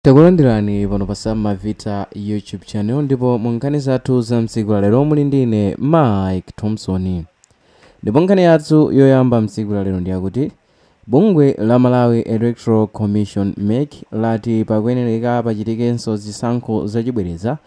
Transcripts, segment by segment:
Takulandirani pano pa Samavita YouTube channel ndipo munkhani zathu za mtsiku la lero muli ndine Mike Thompson. Ndipo nkhani yathu yoyamba mtsiku la lero ndiyakuti bungwe la Malawi Electoral Commission MEC lati pakuyenereka pachitikenso zisankho zachibwereza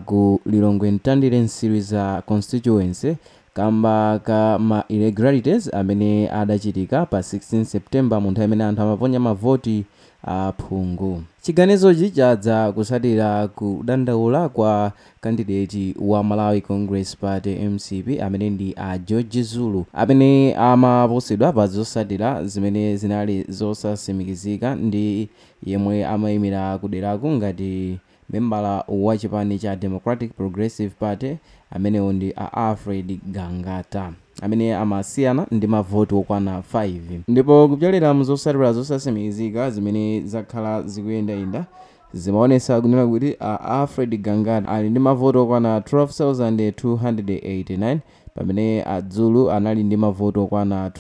ku Lilongwe Mtandire nsilu za constituency kamba ka ma irregularities amene adachitika pa 16 September mu nthawi imene anthu amaponya mavoti aphungu. Chiganizochi chadza kusatira kudandaula kwa kandidate wa Malawi Congress Party MCP amene ndi George Zulu amene amaposedwa pa zosatira zimene zinali zosasimikizika ndi yemwe amayimira kuderako ngati membala wa chipani cha Democratic Progressive Party amenewo ndi Alfred Gangata amene amasiyana ndi mavoti okwana 5. Ndipo kupyalira muzosatira zosasimikizika zimene zakhala zikuyendayenda zimaonesa kunena kuti Alfred Gangata ali ndi mavoti okwana 12,289 pamene Zulu anali ndi mavoti okwana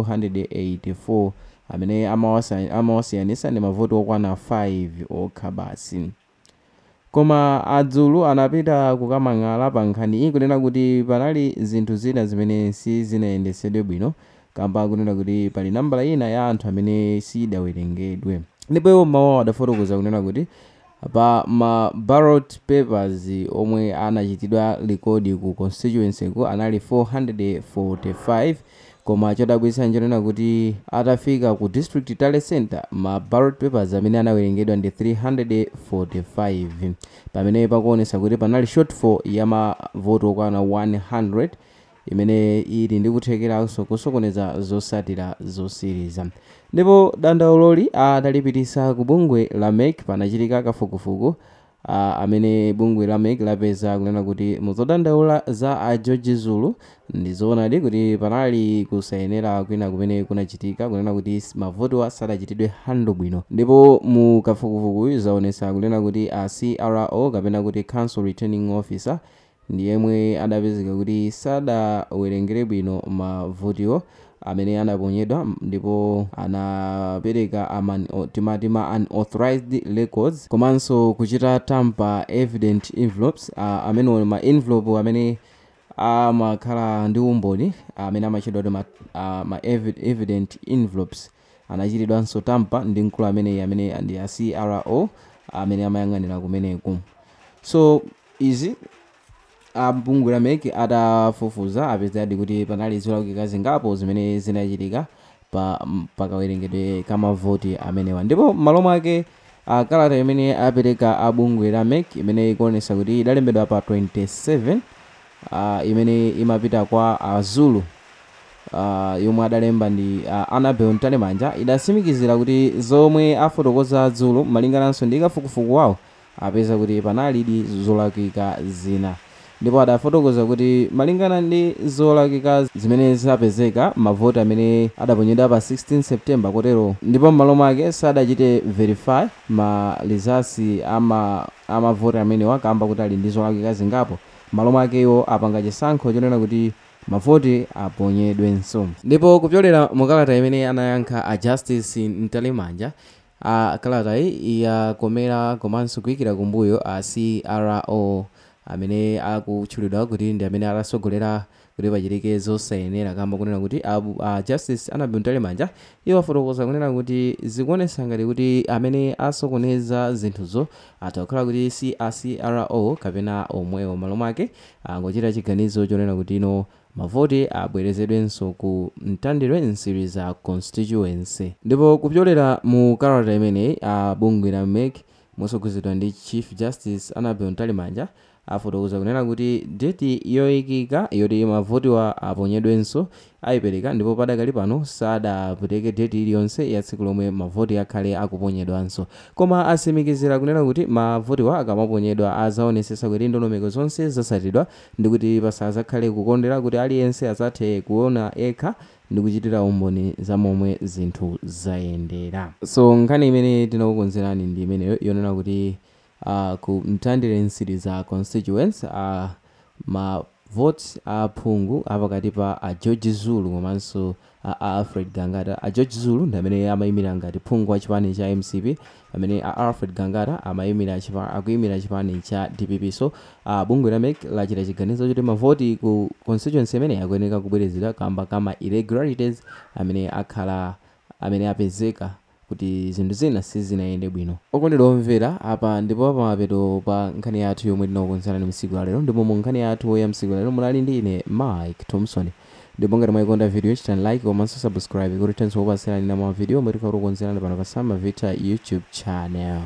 12,284 amene amawasiyanisa ndi mavoti okwana 5 okha basi. Koma Zulu anapita kukamang'ala pa nkhani iyi kunena kuti panali zinthu zina zimene sizinayendesedwe bwino kamba kunena kuti pali nambala ina ya anthu amene sidawerengedwe. Ndipo iwo mawu adafotokoza kunena kuti pa ma ballot papers omwe anachitidwa rekodi ku constituency ku anali 445 koma chodabwitsa njonena kuti atafika ku district tally center ma ballot papers amene anawerengedwa ndi 345 pamene pakuonesa kuti panali shortfall ya mavoti okwana 100 imene ili ndi kuthekeranso kusokoneza zosatira zosiriza. Ndipo dandauloli adalipitisa ku bungwe la MEC panachitika kafukufuku amene bungwe la MEC lapeza kunena kuti muzodandaula za George Zulu ndizoonadi kuti panali kusayenera kwina kumene kunachitika kunena kuti mavoti sadachitidwe hando bwino. Ndipo mu kafukufuku zaonesa kunena kuti CRO kapena kuti Council Returning Officer ndi yemwe adapezeka kuti sadawerengere bwino mavotiwo amene anaponyedwa ndipo anapereka timatima unauthorized records komanso kuchita tamper evident envelopes amene ma envelope amene amakhala ndi umboni amene amachedwa ma evident envelopes anachitidwanso tamper ndi mkulu amene ndi CRO amene amayang'anira kumeneku. So izi bungwe la MEC adafufuza apezadi kuti panali zolakwika zingapo zimene zinachitika pakawerengedwe kamavoti amenewa. Ndipo malo mwake kalata imene apereka bungwe la MEC imene ikuonesa kuti idalembedwa pa 27 imene imapita kwa Zulu yomwe adalemba ndi Annabel Ntalemanja idasimikizira kuti zomwe afotokoza Zulu malingananso ndi kafukufuku wawo apeza kuti panali zolakwika zina. Ndipo adafotokoza kuti malingana ndi zolakwika zimene zapezeka mavoti amene adaponyedwa pa 16 September kotero ndipo m'malo mwake sadachite verify ma results amavoti amenewa kamba kuti ali ndi zolakwika zingapo m'malo mwake iwo apanga chisankho chonena kuti mavoti aponyedwenso. Ndipo kupyolera mukalata imene anayankha Justice Ntalemanja kalata iyi yakomera komanso kuyikira kumbuyo CRO amene akutchulidwa kuti ndi amene alasogolera kuti pachitike zosayenera kamba kunena kuti Justice Annabel Ntalemanja iwo afotokoza kunena kuti zikuonesa ngati kuti amene asokoneza zinthuzo atakhala kuti si CRO kapena omwewo malo mwake angochita chiganizo chonena kuti ino mavoti abwerezedwenso ku Mtandire nsilu za constituency. Ndipo kupyolera mu kalata imene bungwe la MEC mosogozedwa ndi Chief Justice Annabel Ntalemanja afotokoza kunena kuti date yoyikika yoti mavotiwa aponyedwenso ayipereka ndipo padakali pano sadaputeke date iliyonse ya tsiku lomwe mavoti akhale akuponyedwanso koma asimikizira kunena kuti mavotiwa akamaponyedwa azaonesesa kuti ndondomeko zonse zasatidwa ndi kuti pasazakhale kukondera kuti aliyense azathe kuona ekha ndi kuchitira umboni za momwe zinthu zayendera. So nkhani imene tinakukonzerani ndi imeneyo yonena kuti ku Mtandire nsilu za constituency ma votes aphungu apakati pa George Zulu komanso Alfred Gangata. George Zulu ndi amene amayimira ngati phungu wa chipani cha MCP, amene Alfred Gangata akuyimira chipani cha DPP. So bungwe la MEC lachita chiganizo choti mavoti ku constituency imene akuyeneka kubwerezedwa kamba kama irregularities amene apezeka kuti zinthu zina sizinayende bwino. Okondedwa omvera, apa ndipo pamapeto pa nkhani yathu yomwe tinakukonzerani msiku la lero, ndipo mu nkhani yathu ya msiku la lero munali ndi ine Mike Thompson. Ndipo ngati mwayikonda video chitani like komanso subscribe kuti tenso kupatsirani na ma video omwe tikukonzerani pano pa Sama Vita YouTube channel.